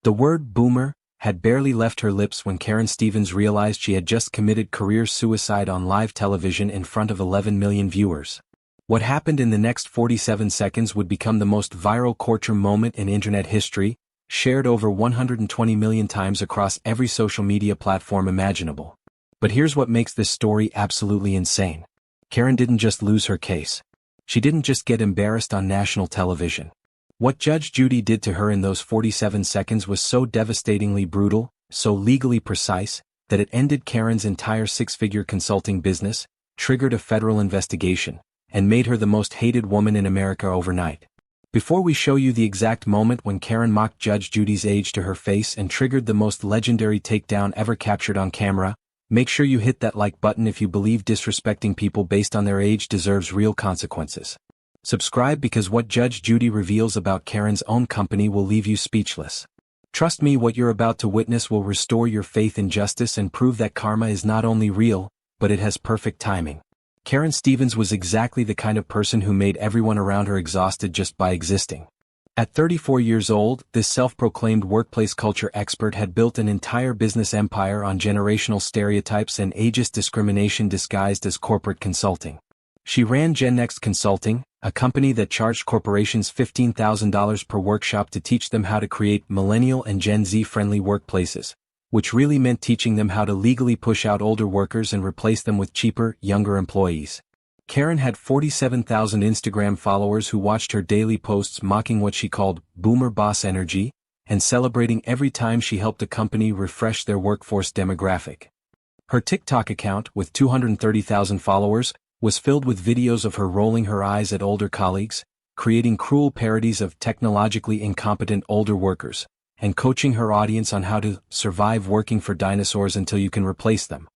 The word boomer had barely left her lips when Karen Stevens realized she had just committed career suicide on live television in front of 11 million viewers. What happened in the next 47 seconds would become the most viral courtroom moment in internet history, shared over 120 million times across every social media platform imaginable. But here's what makes this story absolutely insane. Karen didn't just lose her case. She didn't just get embarrassed on national television. What Judge Judy did to her in those 47 seconds was so devastatingly brutal, so legally precise, that it ended Karen's entire six-figure consulting business, triggered a federal investigation, and made her the most hated woman in America overnight. Before we show you the exact moment when Karen mocked Judge Judy's age to her face and triggered the most legendary takedown ever captured on camera, make sure you hit that like button if you believe disrespecting people based on their age deserves real consequences. Subscribe because what Judge Judy reveals about Karen's own company will leave you speechless. Trust me, what you're about to witness will restore your faith in justice and prove that karma is not only real, but it has perfect timing. Karen Stevens was exactly the kind of person who made everyone around her exhausted just by existing. At 34 years old, this self-proclaimed workplace culture expert had built an entire business empire on generational stereotypes and ageist discrimination disguised as corporate consulting. She ran Gen Next Consulting, a company that charged corporations $15,000 per workshop to teach them how to create millennial and Gen Z-friendly workplaces, which really meant teaching them how to legally push out older workers and replace them with cheaper, younger employees. Karen had 47,000 Instagram followers who watched her daily posts mocking what she called boomer boss energy and celebrating every time she helped a company refresh their workforce demographic. Her TikTok account, with 230,000 followers, was filled with videos of her rolling her eyes at older colleagues, creating cruel parodies of technologically incompetent older workers, and coaching her audience on how to survive working for dinosaurs until you can replace them.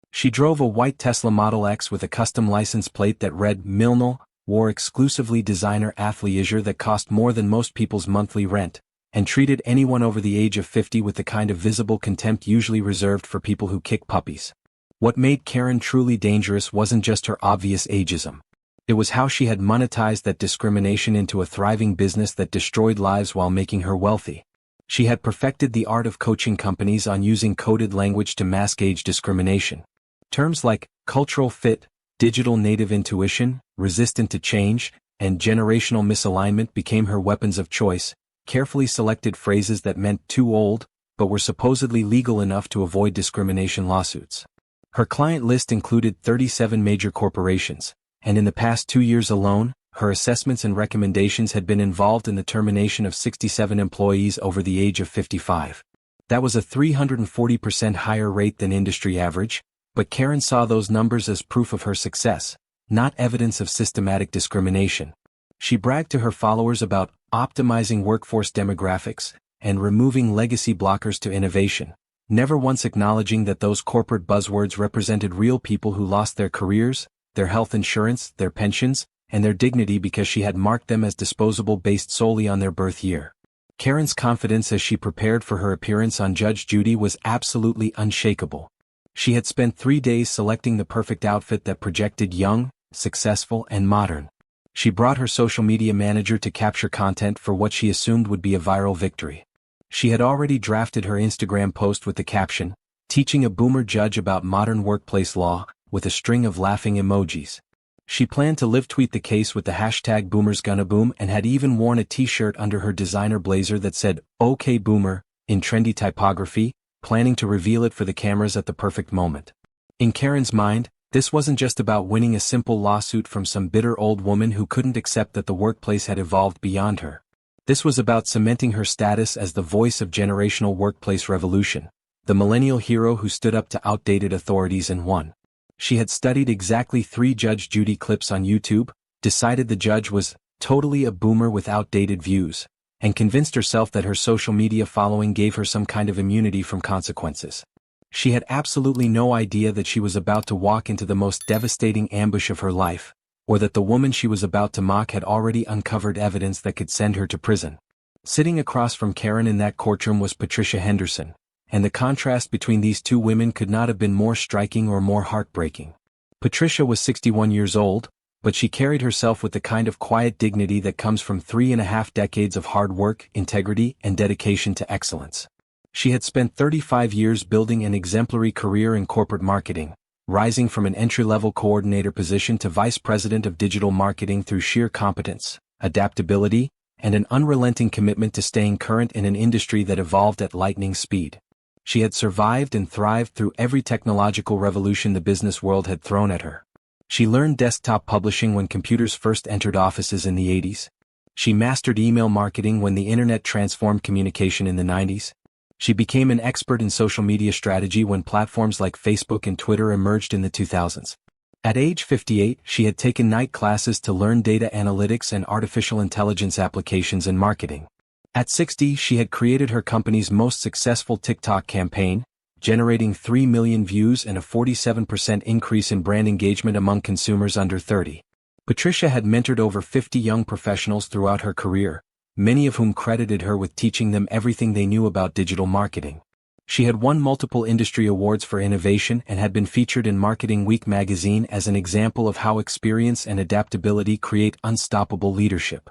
She drove a white Tesla Model X with a custom license plate that read Millennial, wore exclusively designer athleisure that cost more than most people's monthly rent, and treated anyone over the age of 50 with the kind of visible contempt usually reserved for people who kick puppies. What made Karen truly dangerous wasn't just her obvious ageism. It was how she had monetized that discrimination into a thriving business that destroyed lives while making her wealthy. She had perfected the art of coaching companies on using coded language to mask age discrimination. Terms like cultural fit, digital native intuition, resistant to change, and generational misalignment became her weapons of choice, carefully selected phrases that meant too old, but were supposedly legal enough to avoid discrimination lawsuits. Her client list included 37 major corporations, and in the past 2 years alone, her assessments and recommendations had been involved in the termination of 67 employees over the age of 55. That was a 340% higher rate than industry average, but Karen saw those numbers as proof of her success, not evidence of systematic discrimination. She bragged to her followers about optimizing workforce demographics and removing legacy blockers to innovation, never once acknowledging that those corporate buzzwords represented real people who lost their careers, their health insurance, their pensions, and their dignity because she had marked them as disposable based solely on their birth year. Karen's confidence as she prepared for her appearance on Judge Judy was absolutely unshakable. She had spent 3 days selecting the perfect outfit that projected young, successful, and modern. She brought her social media manager to capture content for what she assumed would be a viral victory. She had already drafted her Instagram post with the caption, "Teaching a boomer judge about modern workplace law," with a string of laughing emojis. She planned to live tweet the case with the hashtag #BoomersGonnaBoom and had even worn a t-shirt under her designer blazer that said, "OK Boomer," in trendy typography, planning to reveal it for the cameras at the perfect moment. In Karen's mind, this wasn't just about winning a simple lawsuit from some bitter old woman who couldn't accept that the workplace had evolved beyond her. This was about cementing her status as the voice of generational workplace revolution, the millennial hero who stood up to outdated authorities and won. She had studied exactly 3 Judge Judy clips on YouTube, decided the judge was totally a boomer with outdated views, and convinced herself that her social media following gave her some kind of immunity from consequences. She had absolutely no idea that she was about to walk into the most devastating ambush of her life, or that the woman she was about to mock had already uncovered evidence that could send her to prison. Sitting across from Karen in that courtroom was Patricia Henderson, and the contrast between these two women could not have been more striking or more heartbreaking. Patricia was 61 years old, but she carried herself with the kind of quiet dignity that comes from 3.5 decades of hard work, integrity, and dedication to excellence. She had spent 35 years building an exemplary career in corporate marketing, rising from an entry-level coordinator position to vice president of digital marketing through sheer competence, adaptability, and an unrelenting commitment to staying current in an industry that evolved at lightning speed. She had survived and thrived through every technological revolution the business world had thrown at her. She learned desktop publishing when computers first entered offices in the 80s. She mastered email marketing when the internet transformed communication in the 90s. She became an expert in social media strategy when platforms like Facebook and Twitter emerged in the 2000s. At age 58, she had taken night classes to learn data analytics and artificial intelligence applications in marketing. At 60, she had created her company's most successful TikTok campaign, generating 3 million views and a 47% increase in brand engagement among consumers under 30. Patricia had mentored over 50 young professionals throughout her career, many of whom credited her with teaching them everything they knew about digital marketing. She had won multiple industry awards for innovation and had been featured in Marketing Week magazine as an example of how experience and adaptability create unstoppable leadership.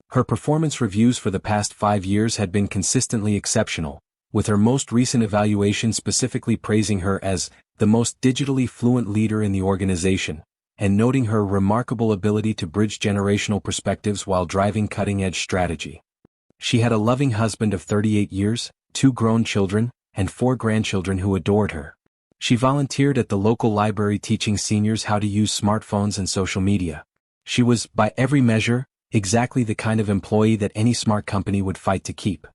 Her performance reviews for the past 5 years had been consistently exceptional, with her most recent evaluation specifically praising her as the most digitally fluent leader in the organization, and noting her remarkable ability to bridge generational perspectives while driving cutting-edge strategy. She had a loving husband of 38 years, 2 grown children, and 4 grandchildren who adored her. She volunteered at the local library teaching seniors how to use smartphones and social media. She was, by every measure, exactly the kind of employee that any smart company would fight to keep.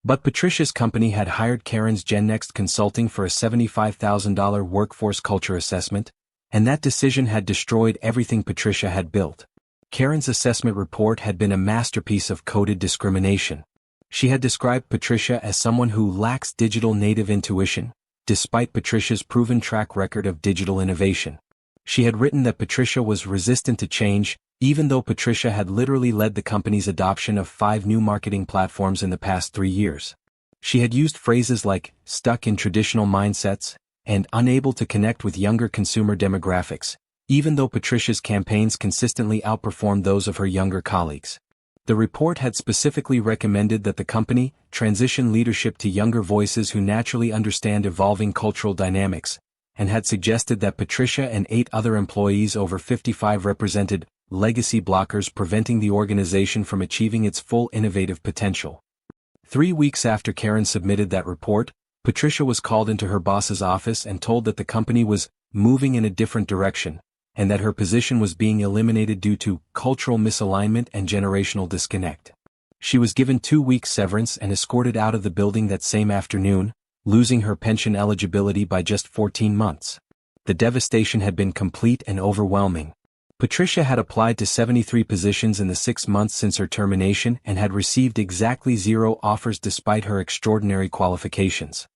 But Patricia's company had hired Karen's GenNext Consulting for a $75,000 workforce culture assessment, and that decision had destroyed everything Patricia had built. Karen's assessment report had been a masterpiece of coded discrimination. She had described Patricia as someone who lacks digital native intuition, despite Patricia's proven track record of digital innovation. She had written that Patricia was resistant to change, even though Patricia had literally led the company's adoption of 5 new marketing platforms in the past 3 years. She had used phrases like stuck in traditional mindsets and unable to connect with younger consumer demographics, even though Patricia's campaigns consistently outperformed those of her younger colleagues. The report had specifically recommended that the company transition leadership to younger voices who naturally understand evolving cultural dynamics, and had suggested that Patricia and 8 other employees over 55 represented legacy blockers preventing the organization from achieving its full innovative potential. 3 weeks after Karen submitted that report, Patricia was called into her boss's office and told that the company was moving in a different direction, and that her position was being eliminated due to cultural misalignment and generational disconnect. She was given 2 weeks severance and escorted out of the building that same afternoon, losing her pension eligibility by just 14 months. The devastation had been complete and overwhelming. Patricia had applied to 73 positions in the 6 months since her termination and had received exactly 0 offers despite her extraordinary qualifications.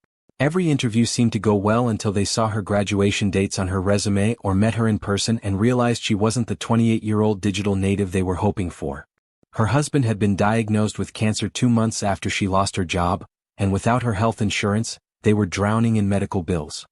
Every interview seemed to go well until they saw her graduation dates on her resume or met her in person and realized she wasn't the 28-year-old digital native they were hoping for. Her husband had been diagnosed with cancer 2 months after she lost her job, and without her health insurance, they were drowning in medical bills.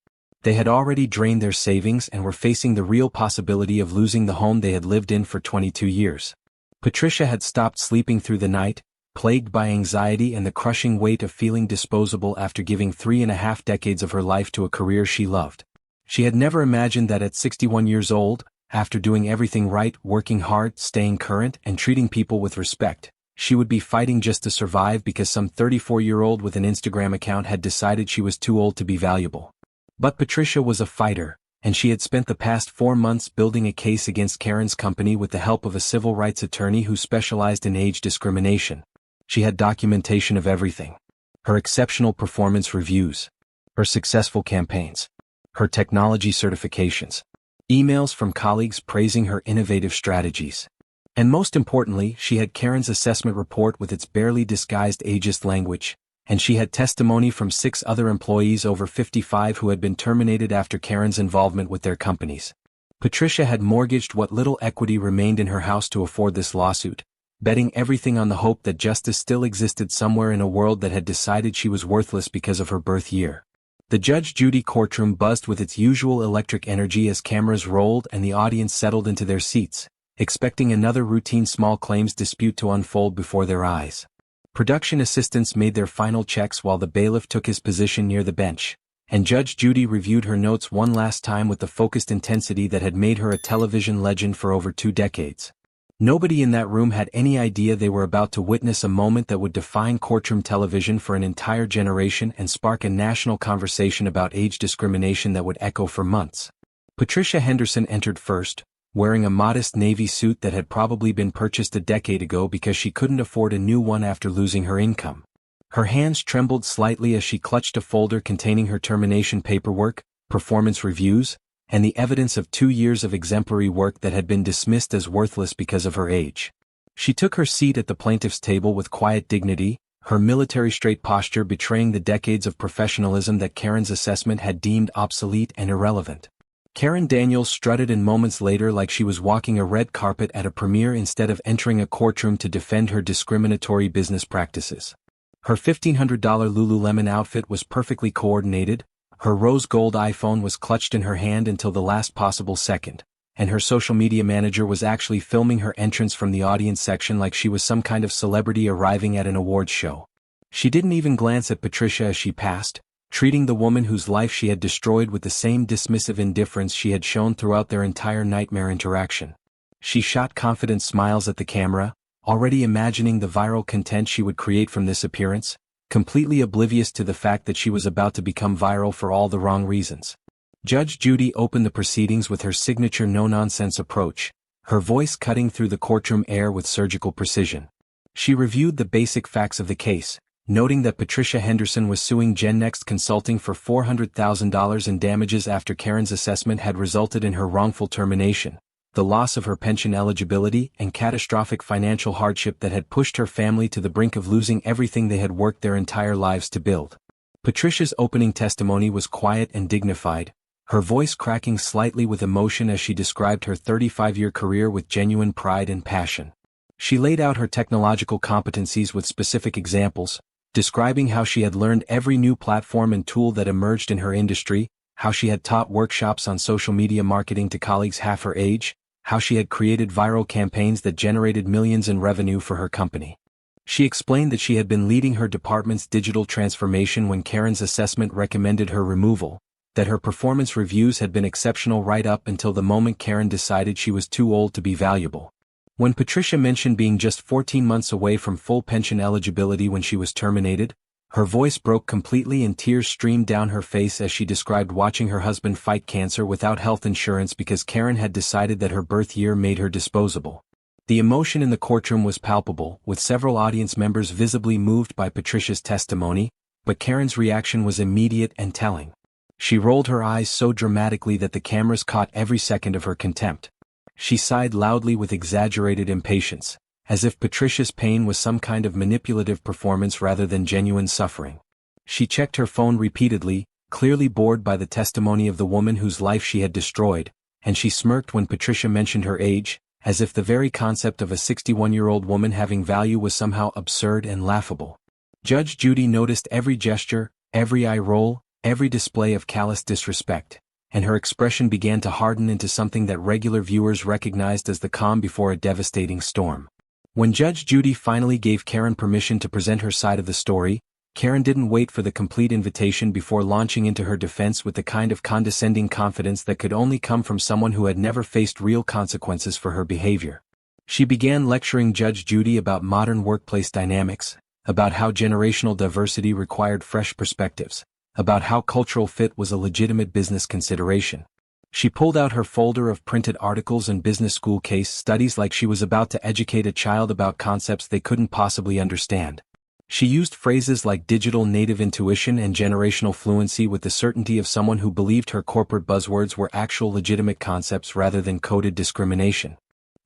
They had already drained their savings and were facing the real possibility of losing the home they had lived in for 22 years. Patricia had stopped sleeping through the night, plagued by anxiety and the crushing weight of feeling disposable after giving 3.5 decades of her life to a career she loved. She had never imagined that at 61 years old, after doing everything right, working hard, staying current, and treating people with respect, she would be fighting just to survive because some 34-year-old with an Instagram account had decided she was too old to be valuable. But Patricia was a fighter, and she had spent the past 4 months building a case against Karen's company with the help of a civil rights attorney who specialized in age discrimination. She had documentation of everything: her exceptional performance reviews, her successful campaigns, her technology certifications, emails from colleagues praising her innovative strategies. And most importantly, she had Karen's assessment report with its barely disguised ageist language, and she had testimony from 6 other employees over 55 who had been terminated after Karen's involvement with their companies. Patricia had mortgaged what little equity remained in her house to afford this lawsuit, betting everything on the hope that justice still existed somewhere in a world that had decided she was worthless because of her birth year. The Judge Judy courtroom buzzed with its usual electric energy as cameras rolled and the audience settled into their seats, expecting another routine small claims dispute to unfold before their eyes. Production assistants made their final checks while the bailiff took his position near the bench, and Judge Judy reviewed her notes one last time with the focused intensity that had made her a television legend for over 2 decades. Nobody in that room had any idea they were about to witness a moment that would define courtroom television for an entire generation and spark a national conversation about age discrimination that would echo for months. Patricia Henderson entered first, wearing a modest navy suit that had probably been purchased a decade ago because she couldn't afford a new one after losing her income. Her hands trembled slightly as she clutched a folder containing her termination paperwork, performance reviews, and the evidence of 2 years of exemplary work that had been dismissed as worthless because of her age. She took her seat at the plaintiff's table with quiet dignity, her military-straight posture betraying the decades of professionalism that Karen's assessment had deemed obsolete and irrelevant. Karen Daniels strutted in moments later like she was walking a red carpet at a premiere instead of entering a courtroom to defend her discriminatory business practices. Her $1,500 Lululemon outfit was perfectly coordinated, her rose gold iPhone was clutched in her hand until the last possible second, and her social media manager was actually filming her entrance from the audience section like she was some kind of celebrity arriving at an awards show. She didn't even glance at Patricia as she passed, treating the woman whose life she had destroyed with the same dismissive indifference she had shown throughout their entire nightmare interaction. She shot confident smiles at the camera, already imagining the viral content she would create from this appearance, completely oblivious to the fact that she was about to become viral for all the wrong reasons. Judge Judy opened the proceedings with her signature no-nonsense approach, her voice cutting through the courtroom air with surgical precision. She reviewed the basic facts of the case, noting that Patricia Henderson was suing GenNext Consulting for $400,000 in damages after Karen's assessment had resulted in her wrongful termination, the loss of her pension eligibility and catastrophic financial hardship that had pushed her family to the brink of losing everything they had worked their entire lives to build. Patricia's opening testimony was quiet and dignified, her voice cracking slightly with emotion as she described her 35-year career with genuine pride and passion. She laid out her technological competencies with specific examples, describing how she had learned every new platform and tool that emerged in her industry, how she had taught workshops on social media marketing to colleagues half her age, how she had created viral campaigns that generated millions in revenue for her company. She explained that she had been leading her department's digital transformation when Karen's assessment recommended her removal, that her performance reviews had been exceptional right up until the moment Karen decided she was too old to be valuable. When Patricia mentioned being just 14 months away from full pension eligibility when she was terminated, her voice broke completely and tears streamed down her face as she described watching her husband fight cancer without health insurance because Karen had decided that her birth year made her disposable. The emotion in the courtroom was palpable, with several audience members visibly moved by Patricia's testimony, but Karen's reaction was immediate and telling. She rolled her eyes so dramatically that the cameras caught every second of her contempt. She sighed loudly with exaggerated impatience, as if Patricia's pain was some kind of manipulative performance rather than genuine suffering. She checked her phone repeatedly, clearly bored by the testimony of the woman whose life she had destroyed, and she smirked when Patricia mentioned her age, as if the very concept of a 61-year-old woman having value was somehow absurd and laughable. Judge Judy noticed every gesture, every eye roll, every display of callous disrespect, and her expression began to harden into something that regular viewers recognized as the calm before a devastating storm. When Judge Judy finally gave Karen permission to present her side of the story, Karen didn't wait for the complete invitation before launching into her defense with the kind of condescending confidence that could only come from someone who had never faced real consequences for her behavior. She began lecturing Judge Judy about modern workplace dynamics, about how generational diversity required fresh perspectives, about how cultural fit was a legitimate business consideration. She pulled out her folder of printed articles and business school case studies like she was about to educate a child about concepts they couldn't possibly understand. She used phrases like digital native intuition and generational fluency with the certainty of someone who believed her corporate buzzwords were actual legitimate concepts rather than coded discrimination.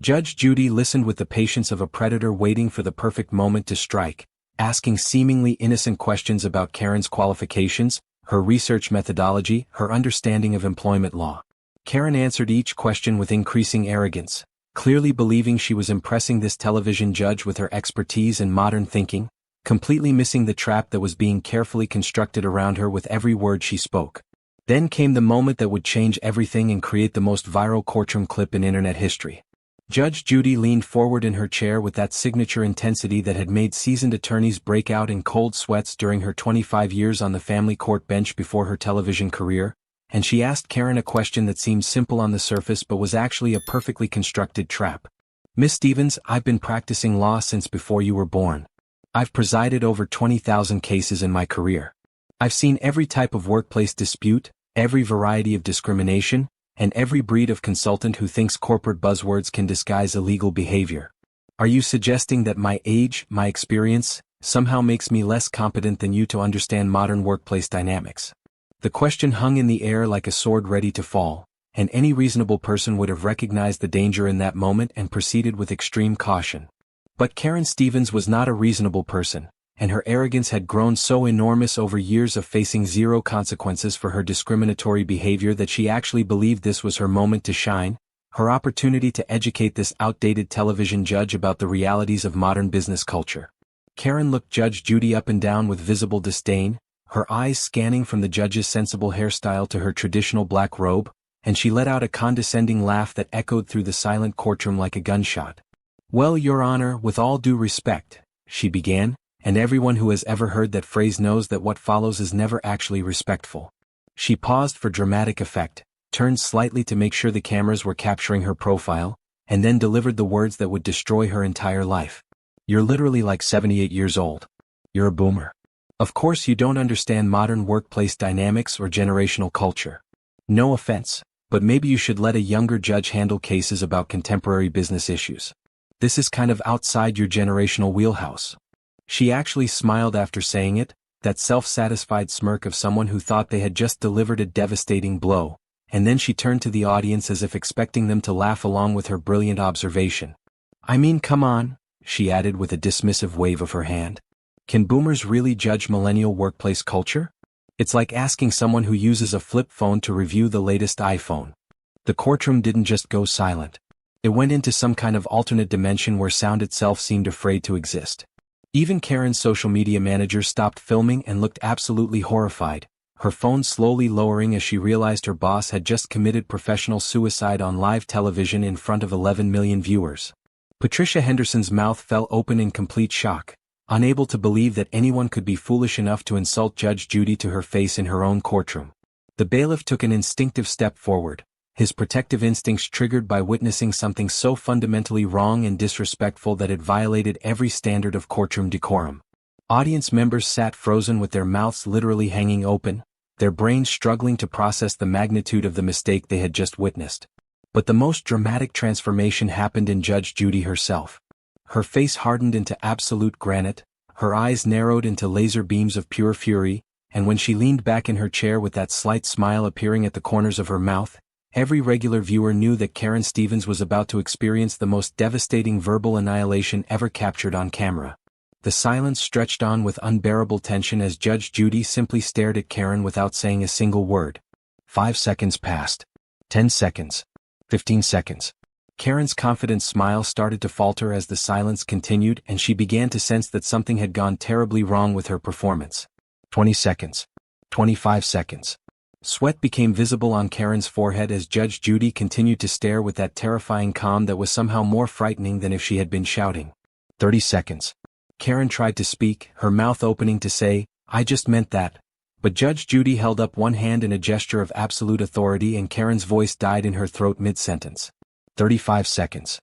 Judge Judy listened with the patience of a predator waiting for the perfect moment to strike, asking seemingly innocent questions about Karen's qualifications, her research methodology, her understanding of employment law. Karen answered each question with increasing arrogance, clearly believing she was impressing this television judge with her expertise in modern thinking, completely missing the trap that was being carefully constructed around her with every word she spoke. Then came the moment that would change everything and create the most viral courtroom clip in internet history. Judge Judy leaned forward in her chair with that signature intensity that had made seasoned attorneys break out in cold sweats during her 25 years on the family court bench before her television career, and she asked Karen a question that seemed simple on the surface but was actually a perfectly constructed trap. "Miss Stevens, I've been practicing law since before you were born. I've presided over 20,000 cases in my career. I've seen every type of workplace dispute, every variety of discrimination, and every breed of consultant who thinks corporate buzzwords can disguise illegal behavior. Are you suggesting that my age, my experience, somehow makes me less competent than you to understand modern workplace dynamics?" The question hung in the air like a sword ready to fall, and any reasonable person would have recognized the danger in that moment and proceeded with extreme caution. But Karen Stevens was not a reasonable person, and her arrogance had grown so enormous over years of facing zero consequences for her discriminatory behavior that she actually believed this was her moment to shine, her opportunity to educate this outdated television judge about the realities of modern business culture. Karen looked Judge Judy up and down with visible disdain, her eyes scanning from the judge's sensible hairstyle to her traditional black robe, and she let out a condescending laugh that echoed through the silent courtroom like a gunshot. "Well, Your Honor, with all due respect," she began, and everyone who has ever heard that phrase knows that what follows is never actually respectful. She paused for dramatic effect, turned slightly to make sure the cameras were capturing her profile, and then delivered the words that would destroy her entire life. "You're literally like 78 years old. You're a boomer. Of course you don't understand modern workplace dynamics or generational culture. No offense, but maybe you should let a younger judge handle cases about contemporary business issues. This is kind of outside your generational wheelhouse." She actually smiled after saying it, that self-satisfied smirk of someone who thought they had just delivered a devastating blow, and then she turned to the audience as if expecting them to laugh along with her brilliant observation. "I mean, come on," she added with a dismissive wave of her hand. "Can boomers really judge millennial workplace culture? It's like asking someone who uses a flip phone to review the latest iPhone." The courtroom didn't just go silent. It went into some kind of alternate dimension where sound itself seemed afraid to exist. Even Karen's social media manager stopped filming and looked absolutely horrified, her phone slowly lowering as she realized her boss had just committed professional suicide on live television in front of 11 million viewers. Patricia Henderson's mouth fell open in complete shock, unable to believe that anyone could be foolish enough to insult Judge Judy to her face in her own courtroom. The bailiff took an instinctive step forward, his protective instincts triggered by witnessing something so fundamentally wrong and disrespectful that it violated every standard of courtroom decorum. Audience members sat frozen with their mouths literally hanging open, their brains struggling to process the magnitude of the mistake they had just witnessed. But the most dramatic transformation happened in Judge Judy herself. Her face hardened into absolute granite, her eyes narrowed into laser beams of pure fury, and when she leaned back in her chair with that slight smile appearing at the corners of her mouth, every regular viewer knew that Karen Stevens was about to experience the most devastating verbal annihilation ever captured on camera. The silence stretched on with unbearable tension as Judge Judy simply stared at Karen without saying a single word. 5 seconds passed. 10 seconds. 15 seconds. Karen's confident smile started to falter as the silence continued and she began to sense that something had gone terribly wrong with her performance. 20 seconds. 25 seconds. Sweat became visible on Karen's forehead as Judge Judy continued to stare with that terrifying calm that was somehow more frightening than if she had been shouting. 30 seconds. Karen tried to speak, her mouth opening to say, "I just meant that." But Judge Judy held up one hand in a gesture of absolute authority and Karen's voice died in her throat mid-sentence. 35 seconds.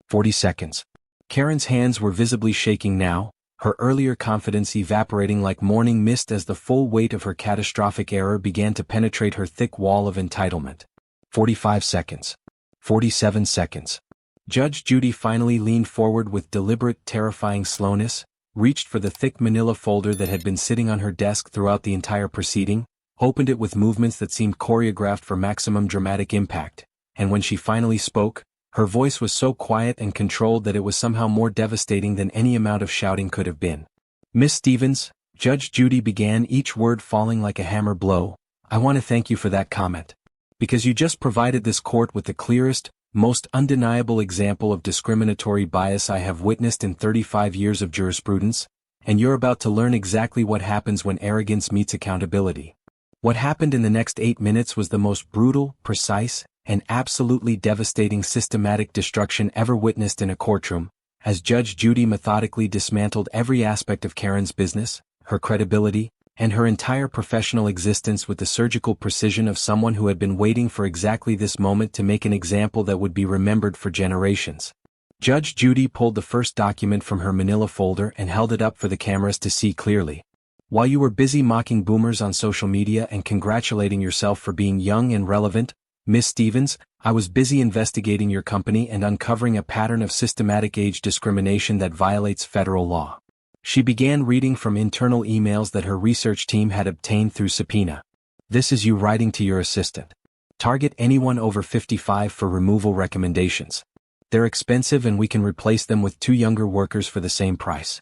40 seconds. Karen's hands were visibly shaking now, her earlier confidence evaporating like morning mist as the full weight of her catastrophic error began to penetrate her thick wall of entitlement. 45 seconds. 47 seconds. Judge Judy finally leaned forward with deliberate, terrifying slowness, reached for the thick manila folder that had been sitting on her desk throughout the entire proceeding, opened it with movements that seemed choreographed for maximum dramatic impact, and when she finally spoke, her voice was so quiet and controlled that it was somehow more devastating than any amount of shouting could have been. "Miss Stevens," Judge Judy began, each word falling like a hammer blow, "I want to thank you for that comment. Because you just provided this court with the clearest, most undeniable example of discriminatory bias I have witnessed in 35 years of jurisprudence, and you're about to learn exactly what happens when arrogance meets accountability." What happened in the next 8 minutes was the most brutal, precise, and absolutely devastating systematic destruction ever witnessed in a courtroom, as Judge Judy methodically dismantled every aspect of Karen's business, her credibility, and her entire professional existence with the surgical precision of someone who had been waiting for exactly this moment to make an example that would be remembered for generations. Judge Judy pulled the first document from her manila folder and held it up for the cameras to see clearly. While you were busy mocking boomers on social media and congratulating yourself for being young and relevant, Miss Stevens, I was busy investigating your company and uncovering a pattern of systematic age discrimination that violates federal law. She began reading from internal emails that her research team had obtained through subpoena. This is you writing to your assistant. Target anyone over 55 for removal recommendations. They're expensive and we can replace them with 2 younger workers for the same price.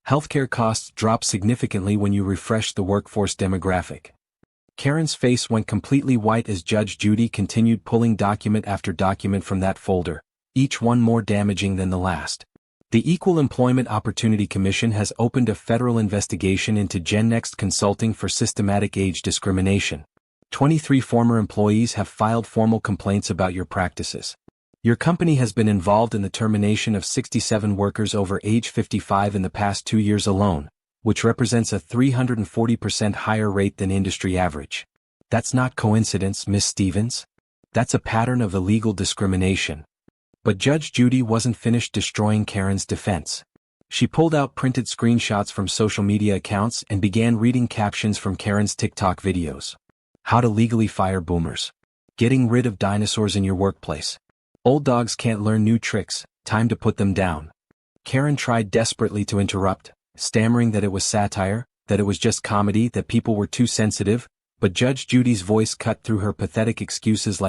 Healthcare costs drop significantly when you refresh the workforce demographic. Karen's face went completely white as Judge Judy continued pulling document after document from that folder, each one more damaging than the last. The Equal Employment Opportunity Commission has opened a federal investigation into GenNext Consulting for systematic age discrimination. 23 former employees have filed formal complaints about your practices. Your company has been involved in the termination of 67 workers over age 55 in the past 2 years alone, which represents a 340% higher rate than industry average. That's not coincidence, Miss Stevens. That's a pattern of illegal discrimination. But Judge Judy wasn't finished destroying Karen's defense. She pulled out printed screenshots from social media accounts and began reading captions from Karen's TikTok videos. How to legally fire boomers. Getting rid of dinosaurs in your workplace. Old dogs can't learn new tricks, time to put them down. Karen tried desperately to interrupt, stammering that it was satire, that it was just comedy, that people were too sensitive, but Judge Judy's voice cut through her pathetic excuses like